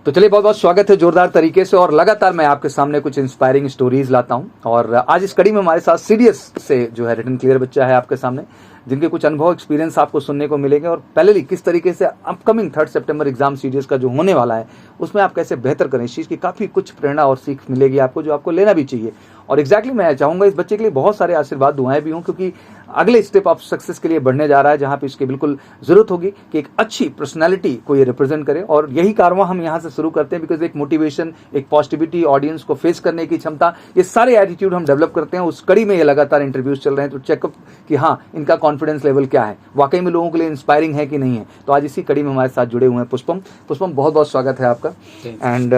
तो चलिए, बहुत बहुत स्वागत है जोरदार तरीके से। और लगातार मैं आपके सामने कुछ इंस्पायरिंग स्टोरीज लाता हूं। और आज इस कड़ी में हमारे साथ सीडीएस से जो है रिटन क्लियर बच्चा है आपके सामने, जिनके कुछ अनुभव एक्सपीरियंस आपको सुनने को मिलेंगे। और पहले किस तरीके से अपकमिंग 3 सितंबर एग्जाम सीडीएस का जो होने वाला है उसमें आप कैसे बेहतर करें, इस चीज़ की काफ़ी कुछ प्रेरणा और सीख मिलेगी आपको, जो आपको लेना भी चाहिए। और एग्जैक्टली मैं चाहूँगा इस बच्चे के लिए बहुत सारे आशीर्वाद दुआएं भी हों, क्योंकि अगले स्टेप ऑफ सक्सेस के लिए बढ़ने जा रहा है, जहाँ पे इसकी बिल्कुल जरूरत होगी कि एक अच्छी पर्सनैलिटी को ये रिप्रेजेंट करे। और यही कारवां हम यहाँ से शुरू करते हैं, बिकॉज एक मोटिवेशन, एक पॉजिटिविटी, ऑडियंस को फेस करने की क्षमता, ये सारे एटीट्यूड हम डेवलप करते हैं। उस कड़ी में ये लगातार इंटरव्यूज चल रहे हैं, तो चेकअप कि हाँ, इनका कॉन्फिडेंस लेवल क्या है, वाकई में लोगों के लिए इंस्पायरिंग है कि नहीं है। तो आज इसी कड़ी में हमारे साथ जुड़े हुए हैं पुष्पम। बहुत बहुत स्वागत है आपका। एंड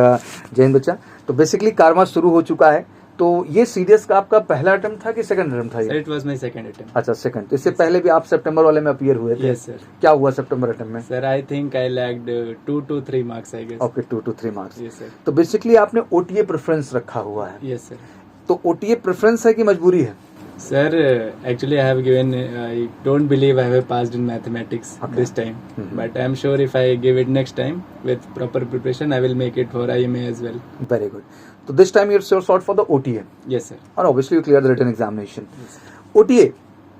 जैन बच्चा, तो बेसिकली कारवां शुरू हो चुका है। तो ये सीडीएस का आपका पहला अटेम्प्ट था कि सेकंड अटेम्प्ट था? ये it was my second attempt. अच्छा, सेकंड। तो इससे पहले भी आप सितंबर वाले में अपीयर हुए थे? Yes sir. क्या हुआ सितंबर अटेम्प्ट में? Sir I think I lagged 2 to 3 marks I guess. Okay, 2 to 3 marks. Yes sir. तो बेसिकली आपने ओटीए प्रेफरेंस रखा हुआ है? Yes sir. तो ओटीए प्रेफरेंस है कि मजबूरी है? Sir actually I have given, I don't believe I have passed in mathematics this time, but I am sure if I give it next time with proper preparation I will make it for IMA as well. Very good. तो this time you are sort for the OTA? Yes sir. और obviously you clear the written examination. OTA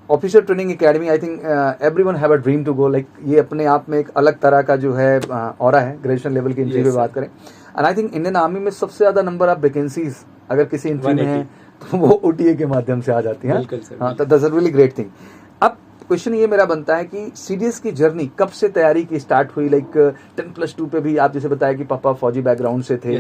officer training academy, I think everyone have a dream to go. Like ये अपने आप में एक अलग तरह का जो है ऑरा है, ग्रेजुएशन लेवल की एंट्री पे बात करें। And I think Indian army में सबसे ज्यादा नंबर ऑफ वैकेंसीज अगर किसी एंट्री में है तो वो ओटीए के माध्यम से आ जाती है। हाँ, तो that's a really great thing. अब क्वेश्चन ये मेरा बनता है कि सीडीएस की जर्नी कब से तैयारी की स्टार्ट हुई? लाइक 10+2 पे भी आप जैसे बताया कि पापा फौजी बैकग्राउंड से थे,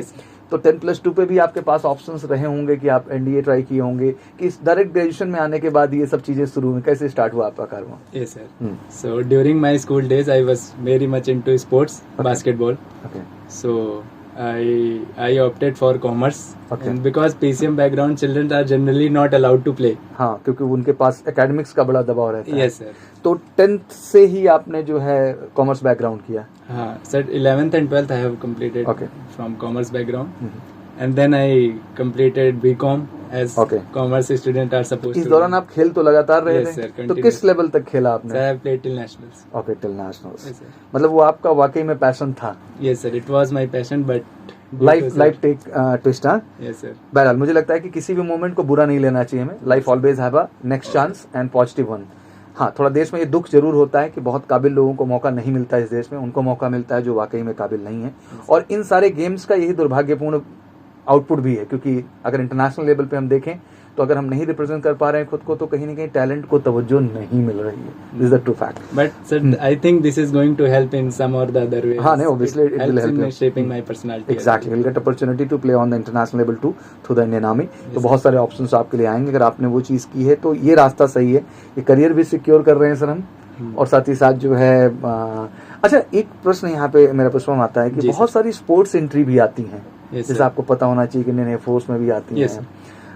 तो 10+2 पे भी आपके पास ऑप्शंस रहे होंगे कि आप एनडीए ट्राई किए होंगे, कि डायरेक्ट ग्रेजुएशन में आने के बाद ये सब चीजें शुरू हुई? कैसे स्टार्ट हुआ आपका कारवां? Yes sir. So during my school days I was very much into sports, basketball. Okay. So I opted for commerce, Okay. and because PCM background children are generally not allowed to play. हाँ, क्योंकि उनके पास academics का बड़ा दबाव रहता है। Yes sir. तो 10th से ही आपने जो है कॉमर्स बैकग्राउंड किया? हाँ sir, 11th and 12th I have completed from commerce background, and then I completed BCom as commerce student are supposed to. इस दौरान आप खेल तो लगातार रहे थे? Yes sir, तो किस लेवल तक खेला आपने? Sir, I have played till nationals. Okay, till nationals. Yes sir. मतलब वो आपका वाकई में पैशन था? Yes sir, it was my passion, but life take twist. हाँ, yes sir. बहरहाल मुझे लगता है कि किसी भी मोमेंट को बुरा नहीं लेना चाहिए हमें। Life always have a next chance and positive one. हाँ, थोड़ा देश में ये दुख जरूर होता है कि बहुत काबिल लोगों को मौका नहीं मिलता है इस देश में, उनको मौका मिलता है जो वाकई में काबिल नहीं है। और इन सारे गेम्स का यही दुर्भाग्यपूर्ण आउटपुट भी है, क्योंकि अगर इंटरनेशनल लेवल पे हम देखें तो अगर हम नहीं रिप्रेजेंट कर पा रहे हैं खुद को, तो कहीं ना कहीं टैलेंट को तवज्जो नहीं मिल रही है। This is the true fact. But sir, I think this is going to help in some or the other way. हाँ, नहीं, obviously it will help in you. shaping my personality. Exactly, you'll get opportunity to play on the international level too through the Indian Army. तो बहुत सारे options आपके लिए आएंगे अगर आपने वो चीज़ की है, तो ये रास्ता सही है। ये करियर भी सिक्योर कर रहे हैं सर हम, और साथ ही साथ जो है अच्छा, एक प्रश्न यहाँ पे मेरा प्रश्न आता है कि बहुत सारी स्पोर्ट्स एंट्री भी आती हैं, जैसे आपको पता होना चाहिए कि इंडियन एयरफोर्स में भी आती हैं,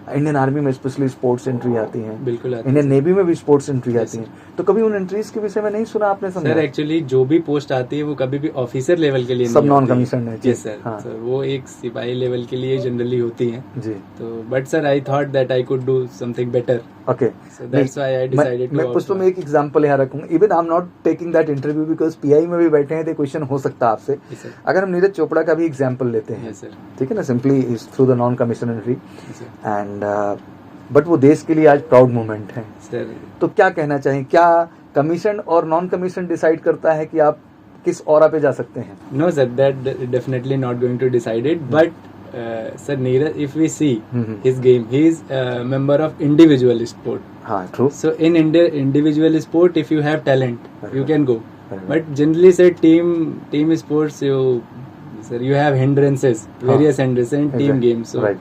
इंडियन आर्मी में स्पेशली स्पोर्ट्स एंट्री आती हैं, बिल्कुल इंडियन नेवी में भी स्पोर्ट्स एंट्री आती हैं। तो कभी उन एंट्रीज के विषय में नहीं सुना आपने? समझा सर, एक्चुअली जो भी पोस्ट आती है वो कभी भी ऑफिसर लेवल के लिए सब नॉन कमीशन है। Yes sir. हाँ. सर वो एक सिपाही लेवल के लिए जनरली होती हैं जी। तो but sir I thought that I could do something better. Okay, so that's why I decided to. मैं पुष्प में एक एग्जांपल यहाँ रखूंगा। Even I am not taking that interview because PI में भी बैठे हैं, तो क्वेश्चन हो सकता है आपसे। अगर हम नीरज चोपड़ा का भी एग्जांपल लेते हैं, ठीक है ना, simply is through the non commission entry, and but वो देश के लिए आज प्राउड मोमेंट है सर। तो क्या कहना चाहिए, क्या कमीशन और नॉन कमीशन डिसाइड करता है कि आप किस ऑरा पे जा सकते हैं? No sir, that definitely not going to decide it, but sir, Neeraj, if we see his game, he is a member of individual sport. हाँ, true. So in individual sport, if you have talent, you can go. But generally, sir, team sports, you have hindrances, various hindrances in team games. So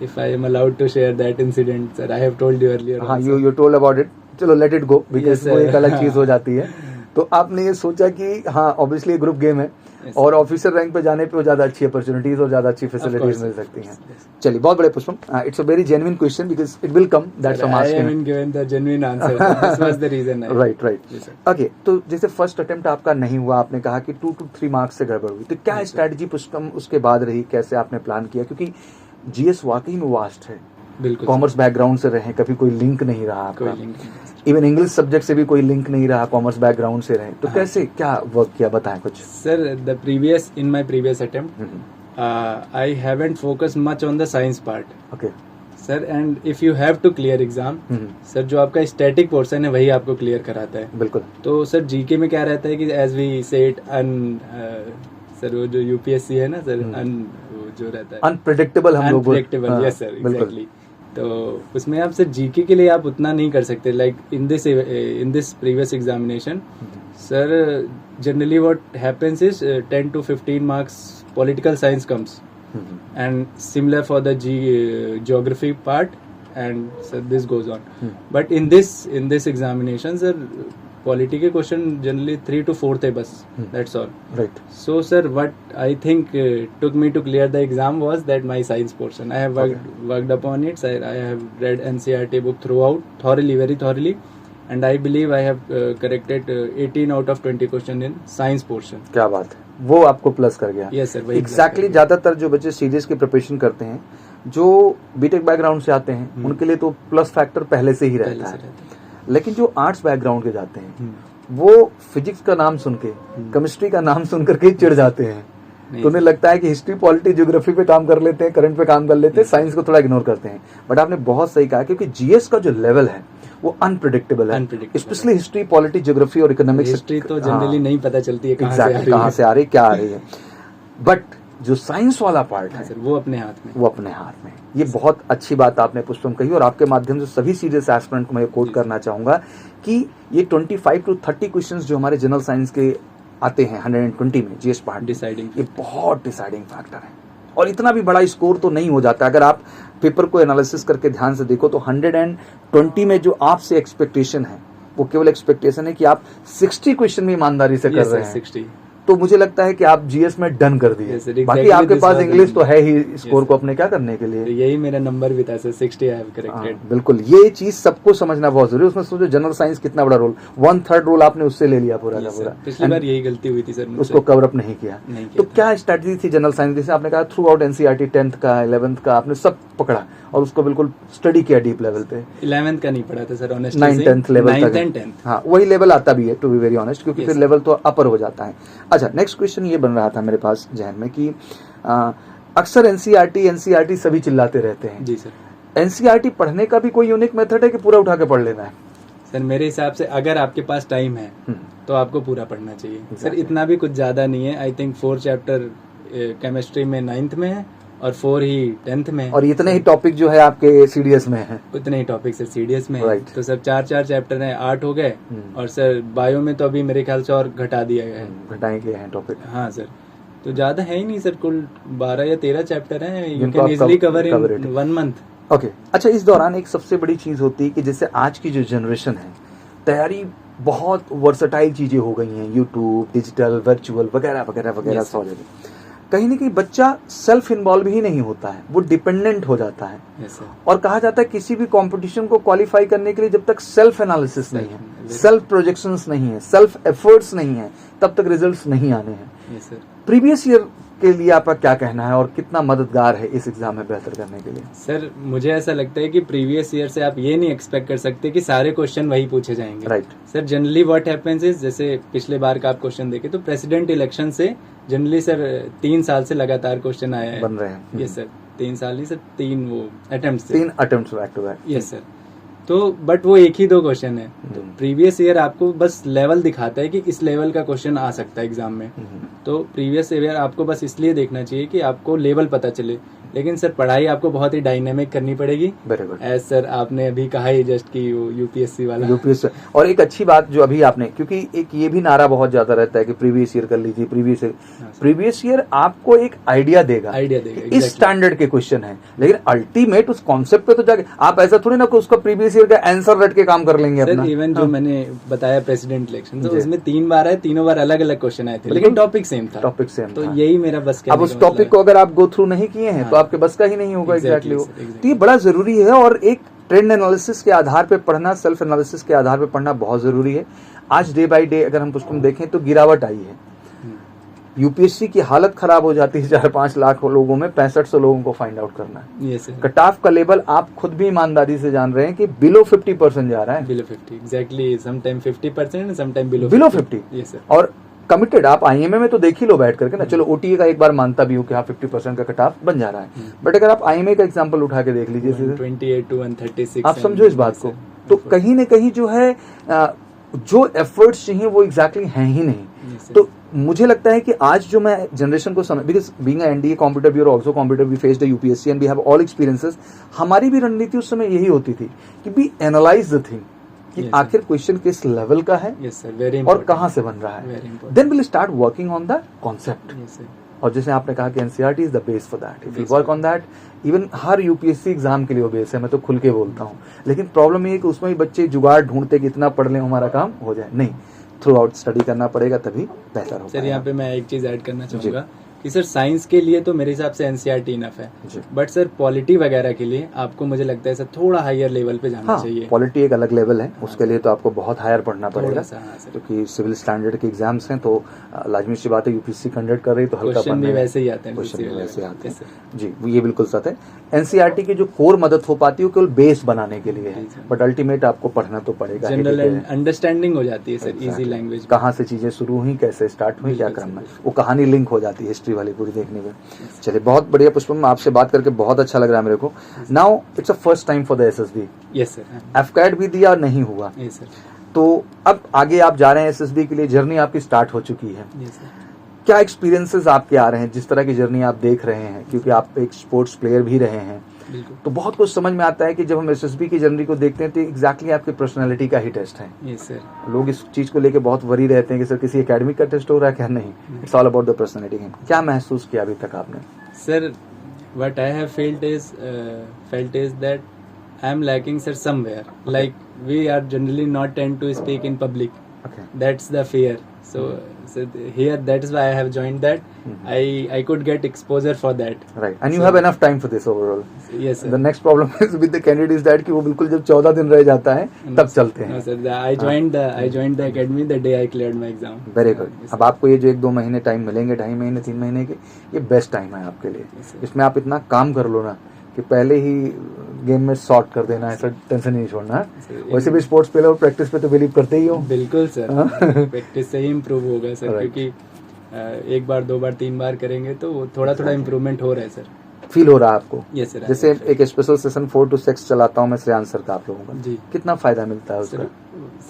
if I am allowed to share that incident, sir, I have told you earlier. हाँ, you told about it. चलो, let it go because वो एक अलग चीज हो जाती है। तो आपने ये सोचा कि हाँ, ऑब्वियसली ग्रुप गेम है, और ऑफिसर रैंक पे जाने पे ज्यादा अच्छी अपॉर्चुनिटीज और ज्यादा अच्छी फैसिलिटीज मिल सकती हैं। चलिए, बहुत बड़े Pushpam, it's a very genuine question because it will come, that's why I am given the genuine answer. This was the reason. Right. Okay, तो जैसे फर्स्ट अटेम्प्ट आपका नहीं हुआ, आपने कहा कि 2 to 3 मार्क्स से गड़बड़ हुई, तो क्या स्ट्रेटजी पुष्पम उसके बाद रही, कैसे आपने प्लान किया? क्योंकि जीएस वाकई में वास्ट है, बिल्कुल कॉमर्स बैकग्राउंड से रहे, कभी कोई लिंक नहीं रहा कोई आपका, लिंक नहीं है। इवन इंग्लिश सब्जेक्ट से भी कोई लिंक नहीं रहा, कॉमर्स बैकग्राउंड से रहे, तो हाँ। कैसे क्या वर्क किया, बताएं कुछ। Sir the previous in my previous attempt I haven't focus much on the science part okay. Sir, and if you have to clear exam, sir जो आपका स्टैटिक पोर्शन है वही आपको क्लियर कराता है। बिल्कुल। तो सर जीके में क्या रहता है कि एज वी सेट सर वो जो यूपीएससी है ना सर, वो जो रहता है अनप्रेडिक्टेबल, हम लोग अनप्रेडिक्टेबल, यस सर, एग्जैक्टली। तो उसमें आप सर जीके के लिए आप उतना नहीं कर सकते, like in this previous examination sir generally what happens is 10 to 15 marks political science comes and similar for the geography part, and so this goes on. But in this examination sir, polity के question generally 3 to 4 थे बस, that's all. Right. So sir, what I think took me to clear the exam was that my science portion I have worked upon it. I have read NCERT book throughout thoroughly, very thoroughly, and I believe I have corrected 18 out of 20 question in science portion. क्या बात है, वो आपको plus कर गया। Yes sir, exactly. ज्यादातर जो बच्चे सीरीज की प्रिपरेशन करते हैं, जो बीटेक बैकग्राउंड से आते हैं, उनके लिए तो प्लस फैक्टर पहले से ही रहता है, लेकिन जो आर्ट्स बैकग्राउंड के जाते हैं वो फिजिक्स का नाम सुन के, केमिस्ट्री का नाम सुन करके चिढ़ जाते हैं, तो उन्हें लगता है कि हिस्ट्री, पॉलिटी, ज्योग्राफी पे काम कर लेते हैं, करंट पे काम कर लेते हैं, साइंस को थोड़ा इग्नोर करते हैं। बट आपने बहुत सही कहा, क्योंकि जीएस का जो लेवल है वो अनप्रेडिक्टेबल है, स्पेशली हिस्ट्री, पॉलिटी, ज्योग्राफी और इकोनॉमिक्स। हिस्ट्री तो जनरली नहीं पता चलती है कहाँ से आ रही, क्या आ रही है, बट जो साइंस वाला पार्ट है सर वो अपने हाथ में, वो अपने हाथ में। ये बहुत अच्छी बात आपने पुष्पम कही, और आपके माध्यम से सभी सीरियस एस्पिरेंट को मैं कोट करना चाहूंगा कि ये 25 to 30 क्वेश्चंस जो हमारे जनरल साइंस के आते हैं 120 में जीएस पार्ट, डिसाइडिंग, ये बहुत डिसाइडिंग फैक्टर है। और इतना भी बड़ा स्कोर तो नहीं हो जाता, अगर आप पेपर को एनालिसिस करके ध्यान से देखो तो 120 में जो आपसे एक्सपेक्टेशन है वो केवल एक्सपेक्टेशन है कि आप 60 क्वेश्चन में ईमानदारी से कर रहे हैं, 60। तो मुझे लगता है कि आप जीएस में डन कर दिए। Yes, exactly, बाकी आपके पास इंग्लिश तो है ही स्कोर Yes, को अपने क्या करने के लिए। तो यही मेरा नंबर भी था सर, 60 आई हैव करेक्टेड। बिल्कुल, ये चीज सबको समझना बहुत जरूरी है। उसमें सोचो जनरल साइंस कितना बड़ा रोल, 1/3 रोल आपने उससे ले लिया पूरा का पूरा। पिछली बार यही गलती हुई थी सर मुझसे, उसको कवर अप नहीं किया। तो क्या स्ट्रेटजी थी जनरल साइंस, जैसे आपने कहा थ्रू आउट एनसीईआरटी 10th का 11th का आपने सब पकड़ा और उसको बिल्कुल स्टडी किया डीप लेवल पे। 11th का नहीं पढ़ा था sir honestly, 9th level 9th and 10th। हाँ, वही लेवल आता भी है टू बी वेरी ऑनेस्ट, क्योंकि फिर लेवल तो अपर हो जाता है। अच्छा, नेक्स्ट क्वेश्चन ये बन रहा था मेरे पास जहन में कि अक्सर एनसीईआरटी सभी चिल्लाते रहते हैं। जी सर। एनसीईआरटी पढ़ने का भी कोई यूनिक मेथड है कि पूरा उठा के पढ़ लेना है? सर मेरे हिसाब से अगर आपके पास टाइम है तो आपको पूरा पढ़ना चाहिए सर, इतना भी कुछ ज्यादा नहीं है। आई थिंक 4 चैप्टर केमिस्ट्री में 9th में है और 4 ही 10th में है, और इतने ही टॉपिक जो है आपके सीडीएस में है, उतने ही टॉपिक सर सीडीएस में है। Right. तो सर 4 चैप्टर हैं, 8 हो गए। और सर बायो में तो अभी मेरे ख्याल से और घटा दिया गया है, घटाए गए हैं टॉपिक। हाँ सर, तो ज्यादा है ही नहीं सर, कुल 12 या 13 चैप्टर हैं, यू जिनको कैन आप easily cover cover in it. 1 month। Okay. अच्छा, इस दौरान एक सबसे बड़ी चीज होती है कि जैसे आज की जो जनरेशन है, तैयारी बहुत वर्सटाइल चीजें हो गई हैं, यूट्यूब, डिजिटल, वर्चुअल वगैरह वगैरह वगैरह, सौ जगह। कहीं ना कहीं बच्चा सेल्फ इन्वॉल्व ही नहीं होता है, वो डिपेंडेंट हो जाता है। Yes, sir. और कहा जाता है किसी भी कंपटीशन को क्वालिफाई करने के लिए जब तक सेल्फ एनालिसिस नहीं है, सेल्फ प्रोजेक्शंस नहीं है, सेल्फ एफर्ट्स नहीं है, तब तक रिजल्ट्स नहीं आने हैं। Yes, sir. प्रीवियस ईयर के लिए आपका क्या कहना है और कितना मददगार है इस एग्जाम में बेहतर करने के लिए? सर मुझे ऐसा लगता है कि प्रीवियस ईयर से आप ये नहीं एक्सपेक्ट कर सकते कि सारे क्वेश्चन वही पूछे जाएंगे। Right. Sir generally what happens is, जैसे पिछले बार का आप क्वेश्चन देखे तो प्रेसिडेंट इलेक्शन से जनरली सर 3 साल से लगातार क्वेश्चन आया है, बन रहे हैं। यस सर, 3 साल नहीं सर, 3 वो अटेम्प्ट से, 3 attempts back to back. Yes sir. तो बट वो एक ही 2 क्वेश्चन है, तो प्रीवियस ईयर आपको बस लेवल दिखाता है कि इस लेवल का क्वेश्चन आ सकता है एग्जाम में। तो प्रीवियस ईयर आपको बस इसलिए देखना चाहिए कि आपको लेवल पता चले, लेकिन सर पढ़ाई आपको बहुत ही डायनेमिक करनी पड़ेगी। Very good. एज सर आपने अभी कहा ही जस्ट कि वो यूपीएससी वाला, यूपीएससी। और एक अच्छी बात जो अभी आपने, क्योंकि एक ये भी नारा बहुत ज्यादा रहता है कि प्रीवियस ईयर कर लीजिए, प्रीवियस ईयर आपको एक आइडिया देगा इस स्टैंडर्ड के क्वेश्चन है, लेकिन अल्टीमेट उस कॉन्सेप्ट पे तो जाके आप ऐसा थोड़ी ना कि उसका प्रीवियस ईयर का आंसर रट के काम कर लेंगे अपना। इवन जो मैंने बताया प्रेसिडेंट इलेक्शन, तो उसमें 3 बार आए, तीनों बार अलग अलग क्वेश्चन आए थे, लेकिन टॉपिक सेम था। तो यही मेरा बस अब उस टॉपिक को अगर आप गो थ्रू नहीं किए हैं तो आपके बस का ही नहीं होगा। एग्जैक्टली। तो ये बड़ा जरूरी है, और एक ट्रेंड एनालिसिस के आधार पे पढ़ना, सेल्फ एनालिसिस के आधार पे पढ़ना बहुत जरूरी है। आज डे बाय डे अगर हम पुष्पम देखें तो गिरावट आई है, यूपीएससी की हालत खराब हो जाती है 4-5 लाख लोगों में 6500 लोगों को फाइंड आउट करना है। यस सर, कट ऑफ का लेवल आप खुद भी ईमानदारी से जान रहे हैं कि बिलो 50% जा रहा है, below 50 exactly, sometime 50% sometime below below 50। Yes sir, और कमिटेड आप आईएमए में तो देख ही लो बैठ करके ना, चलो ओटीए का एक बार मानता भी हूँ कि हाँ 50% का कट ऑफ बन जा रहा है, बट अगर आप आईएमए का एग्जांपल उठा के देख लीजिए सीधे, 128 to 136 आप समझो इस बात को, तो कहीं ना कहीं जो है जो एफर्ट्स चाहिए वो एग्जैक्टली हैं ही नहीं। तो मुझे लगता है कि आज जो मैं जनरेशन को समझ, because being NDA competitive we are also competitive, we faced the UPSC and we have all experiences, हमारी भी रणनीति उस समय यही होती थी कि बी एनालाइज द थिंग कि Yes, आखिर क्वेश्चन किस लेवल का है यस सर, वेरी और कहाँ से बन रहा है, then will start working on the concept. Yes sir, और जैसे आपने कहा कि NCERT is the base for that, if you Base work on that, even हर यूपीएससी एग्जाम के लिए वो बेस है, मैं तो खुल के बोलता हूँ। लेकिन प्रॉब्लम ये है कि उसमें भी बच्चे जुगाड़ ढूंढते कि इतना पढ़ लें हमारा काम हो जाए, नहीं, थ्रू आउट स्टडी करना पड़ेगा तभी बेहतर सर होगा। यहाँ पे मैं एक चीज ऐड करना चाहूंगा कि सर साइंस के लिए तो मेरे हिसाब से एनसीईआरटी इनफ है, जी। बट सर पॉलिटी वगैरह के लिए आपको मुझे लगता है सर थोड़ा हायर लेवल पे जाना हाँ, चाहिए। पॉलिटी एक अलग लेवल है, उसके लिए तो आपको बहुत हायर पढ़ना पड़ेगा, थोड़ा सा, हाँ सर, क्योंकि सिविल स्टैंडर्ड के एग्जाम्स हैं, तो लाजमी सी बात है यूपीएससी कंडक्ट कर रही तो हल्का क्वेश्चन भी पढ़ना है। वैसे ही आते हैं, क्वेश्चन भी CCL वैसे लेवल। आते Yes, हैं sir। जी, ये बिल्कुल सच है। एनसीईआरटी की जो कोर मदद हो पाती है वो केवल बेस बनाने के लिए है, जी, सर। बट अल्टीमेट आपको पढ़ना तो पड़ेगा ही, जनरल ठीक है। अंडरस्टैंडिंग हो जाती है सर, इजी Exactly. लैंग्वेज। कहाँ से चीजें शुरू हुई, कैसे स्टार्ट हुई, क्या बिल्कुल क्रम में, सर। वो कहानी लिंक हो जाती है हिस्ट्री वाली पूरी देखने में। चलिए बहुत बढ़िया पुष्पम, आपसे बात करके बहुत अच्छा लग रहा है मेरे को। Now it's a first time for the SSB, yes sir, AFCAT भी दिया नहीं हुआ, यस सर, तो अब आगे आप जा रहे हैं एसएसबी के लिए, जर्नी आपकी स्टार्ट हो चुकी है। Yes sir. क्या एक्सपीरियंसेस आपके आ रहे हैं जिस तरह की जर्नी आप देख रहे हैं, क्योंकि आप एक स्पोर्ट्स प्लेयर भी रहे हैं, बिल्कुल, तो बहुत कुछ समझ में आता है कि जब हम एसएसबी की जर्नी को देखते हैं तो एग्जैक्टली आपकी पर्सनालिटी का ही टेस्ट है। यस सर, लोग इस चीज को लेके बहुत वरी रहते हैं कि सर किसी एकेडमिक का टेस्ट हो रहा है, क्या नहीं, it's all about the personality. क्या महसूस किया अभी तक आपने? Sir what I have felt is that I am lacking sir somewhere, like we are generally not tend to speak in public, Okay. that's the fear, so here that is why I have joined that. I could get exposure for that. Right, and you So- have enough time for this overall. Yes sir. The next problem is with the candidates that कि वो बिल्कुल जब 14 दिन रह जाता है तब चलते No हैं। sir, I joined the academy the day I cleared my exam. Very good. Yes, अब आपको ये जो 1-2 महीने टाइम मिलेंगे, 2.5 महीने 3 महीने के, ये बेस्ट टाइम है आपके लिए। Yes, sir. इसमें आप इतना काम कर लो ना कि पहले ही गेम में सॉर्ट कर देना है, सर टेंशन नहीं छोड़ना है। Sir, वैसे भी स्पोर्ट्स प्लेयर और प्रैक्टिस पे तो बिलीव करते ही हो। बिल्कुल सर, हाँ। प्रैक्टिस से ही इम्प्रूव होगा सर, Right. क्योंकि एक बार 2 बार 3 बार करेंगे तो वो थोड़ा इम्प्रूवमेंट हो रहा है सर। फील हो रहा है आपको? Yes sir. जैसे एक स्पेशल सेशन 4 to 6 चलाता हूँ मैं श्रेयांश सर का आप लोगों का, जी कितना फायदा मिलता है उसका?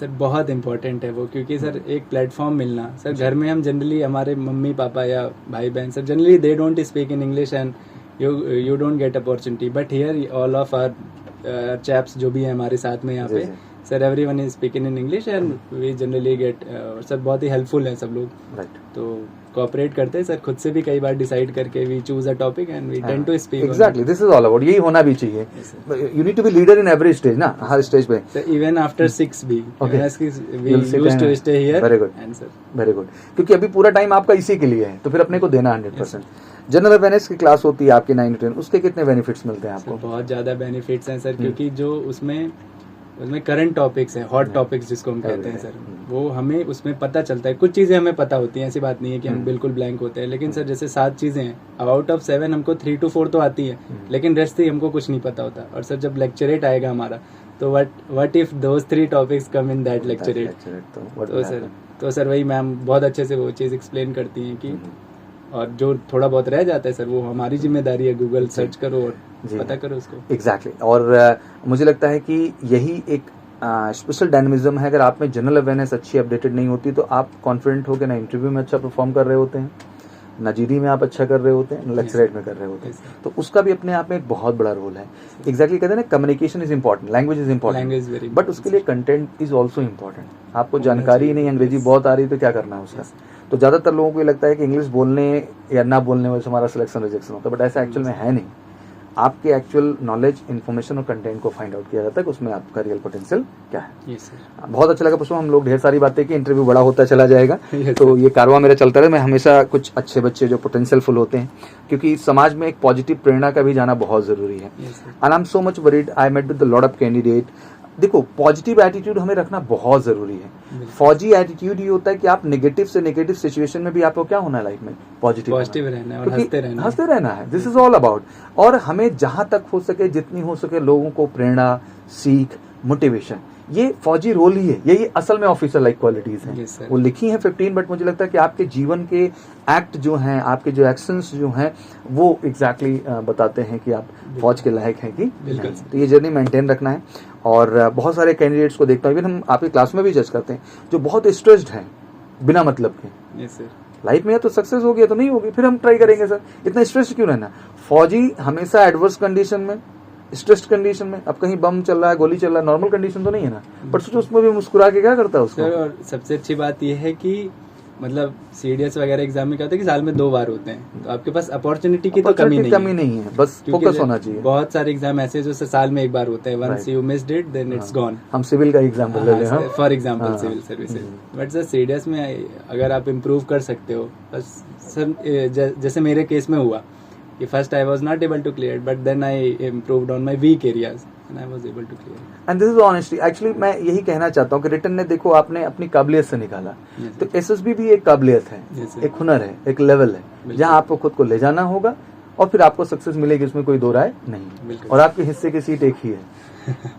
सर बहुत इम्पोर्टेंट है वो, क्योंकि सर एक प्लेटफॉर्म मिलना सर, घर में हम जनरली हमारे मम्मी पापा या भाई बहन sir generally they don't speak in English and you don't get opportunity, but here all of our chaps जो भी है हमारे साथ में यहाँ जी, पे जी। Sir, everyone is speaking in English and we generally get, sir बहुत ही हेल्पफुल है सब लोग, राइट, तो कोऑपरेट करते हैं सर, खुद से भी कई बार डिसाइड करके we choose a topic and we tend to speak. Exactly, this is all about, यही होना भी चाहिए। You need to be leader in every stage ना, हर स्टेज पे। सर इवन आफ्टर 6 भी Okay. We used to stay here. Very good. And sir very good, क्योंकि अभी पूरा टाइम आपका इसी के लिए है, तो फिर अपने को देना 100%। जनरल अवेयरनेस की क्लास होती है आपकी 9 to 10, उसके कितने बेनिफिट्स मिलते हैं सर आपको? बहुत ज़्यादा बेनिफिट्स हैं सर, क्योंकि जो उसमें करंट टॉपिक्स हैं, हॉट टॉपिक्स जिसको हम कहते हैं सर, वो हमें उसमें पता चलता है। कुछ चीज़ें हमें पता होती हैं, ऐसी बात नहीं है कि हम बिल्कुल ब्लैंक होते हैं, लेकिन सर जैसे 7 चीज़ें हैं, आउट ऑफ 7 हमको 3 to 4 तो आती है, लेकिन रेस्ट ही हमको कुछ नहीं पता होता। और सर जब लेक्चरेट आएगा हमारा, तो what if those 3 topics come in that lecturette, तो सर वही मैम बहुत अच्छे से वो चीज़ एक्सप्लेन करती हैं कि, और जो थोड़ा बहुत रह जाता है सर वो हमारी जिम्मेदारी है, गूगल सर्च करो और जी। पता करो उसको। एग्जैक्टली, और मुझे लगता है कि यही एक स्पेशल डायनेमिज्म है। अगर आप में जनरल अवेयरनेस अच्छी अपडेटेड नहीं होती तो आप कॉन्फिडेंट होकर ना इंटरव्यू में अच्छा परफॉर्म कर रहे होते हैं, ना जीडी में आप अच्छा कर रहे होते हैं, ना लेक्चरेट में कर रहे होते हैं, तो उसका भी अपने आप में एक बहुत बड़ा रोल है। एग्जैक्टली कहते हैं ना, communication is important, language is Language very important, but उसके लिए कंटेंट इज ऑल्सो इंपॉर्टेंट। आपको जानकारी ही नहीं, अंग्रेजी बहुत आ रही तो क्या करना है उसका? तो ज्यादातर लोगों को ये लगता है कि इंग्लिश बोलने या ना बोलने में हमारा सिलेक्शन रिजेक्शन होता है, बट ऐसा एक्चुअल में है नहीं। आपके एक्चुअल नॉलेज, इन्फॉर्मेशन और कंटेंट को फाइंड आउट किया जाता है कि उसमें आपका रियल पोटेंशियल क्या है। Yes sir. बहुत अच्छा लगा पुष्पम, हम लोग ढेर सारी बातें की, इंटरव्यू बड़ा होता चला जाएगा। Yes, तो ये कारवां मेरा चलता रहे। मैं हमेशा कुछ अच्छे बच्चे जो पोटेंशियलफुल होते हैं, क्योंकि समाज में एक पॉजिटिव प्रेरणा का भी जाना बहुत जरूरी है। Yes, sir. And I am so much worried, I met with lot of candidate, देखो पॉजिटिव एटीट्यूड हमें रखना बहुत जरूरी है। फौजी एटीट्यूड ये होता है कि आप नेगेटिव से नेगेटिव सिचुएशन में भी आपको क्या होना है लाइफ में, पॉजिटिव रहना है और हंसते रहना है। This is all about. और हमें जहां तक हो सके, जितनी हो सके, लोगों को प्रेरणा, सीख, मोटिवेशन, ये फौजी रोल ही है। यही असल में ऑफिसर लाइक क्वालिटीज हैं। वो लिखी हैं 15, बट मुझे लगता है कि आपके जीवन के एक्ट जो हैं, आपके जो एक्शंस जो हैं, वो एग्जैक्टली बताते हैं कि आप फौज के लायक हैं कि नहीं। तो ये जर्नी मेंटेन रखना है। और बहुत सारे कैंडिडेट्स को देखता हूँ, इवन हम आपकी क्लास में भी जज करते हैं, जो बहुत स्ट्रेस्ड हैं बिना मतलब के। लाइफ में या तो सक्सेस हो गया तो नहीं होगी, फिर हम ट्राई करेंगे सर, इतना स्ट्रेस क्यों रहना। फौजी हमेशा एडवर्स कंडीशन में, स्ट्रेस्ड कंडीशन में, अब कहीं बम चल रहा है, गोली चल रहा है, नॉर्मल कंडीशन तो नहीं है ना, पर सोचो उसमें भी मुस्कुरा के क्या करता है उसको। सर और सबसे अच्छी बात यह है कि मतलब सीडीएस वगैरह एग्जाम में क्या होता है कि साल में 2 बार होते हैं, तो आपके पास अपॉर्चुनिटी की तो कमी नहीं है, बस फोकस होना चाहिए। बहुत सारे एग्जाम ऐसे हैं जो साल में 1 बार होते हैं, once you missed it then it's gone. हम सिविल का एग्जाम्पल ले लें, for example civil services. But sir CDS में अगर आप इम्प्रूव कर सकते हो, बस सर जैसे मेरे केस में हुआ कि first I was not able to clear, but then I improved on my weak areas and I was able to clear. And this is honestly, actually मैं यही कहना चाहता हूँ कि रिटन ने, देखो आपने अपनी काबिलियत से निकाला, तो एसएसबी भी एक काबिलियत है, एक हुनर है, एक लेवल है, जहाँ आपको खुद को ले जाना होगा और फिर आपको सक्सेस मिलेगी, उसमें कोई दो राय नहीं। और आपके हिस्से की सीट एक ही है।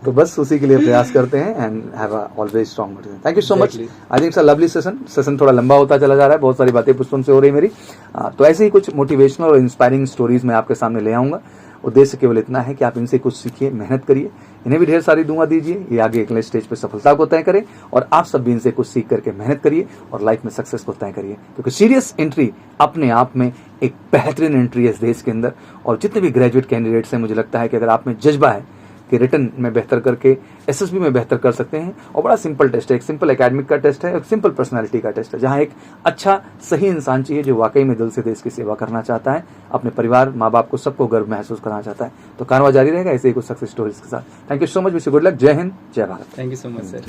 तो बस उसी के लिए प्रयास करते हैं and have a always strong motivation. Thank you so much. I think it's a lovely session थोड़ा लंबा होता चला जा रहा है, बहुत सारी बातें पुष्पम से हो रही मेरी। तो ऐसे ही कुछ मोटिवेशनल और इंस्पायरिंग स्टोरीज मैं आपके सामने ले आऊंगा। उद्देश्य केवल इतना है कि आप इनसे कुछ सीखिए, मेहनत करिए, इन्हें भी ढेर सारी दुआ दीजिए, ये आगे अगले स्टेज पे सफलता को तय करें, और आप सब भी इनसे कुछ सीख करके मेहनत करिए और लाइफ में सक्सेस को तय करिए, क्योंकि सीरियस एंट्री अपने आप में एक बेहतरीन एंट्री है इस देश के अंदर। और जितने भी ग्रेजुएट कैंडिडेट्स हैं, मुझे लगता है कि अगर आप में जज्बा है कि रिटन में बेहतर करके एसएसबी में बेहतर कर सकते हैं, और बड़ा सिंपल टेस्ट है, एक सिंपल एकेडमिक का टेस्ट है, एक सिंपल पर्सनालिटी का टेस्ट है, जहां एक अच्छा सही इंसान चाहिए जो वाकई में दिल से देश की सेवा करना चाहता है, अपने परिवार, माँ बाप को, सबको गर्व महसूस करना चाहता है। तो कारवां जारी रहेगा ऐसे ही कुछ सक्सेस स्टोरीज के साथ। Thank you so much, wish you good luck. जय हिंद, जय Bharat. Thank you so much sir.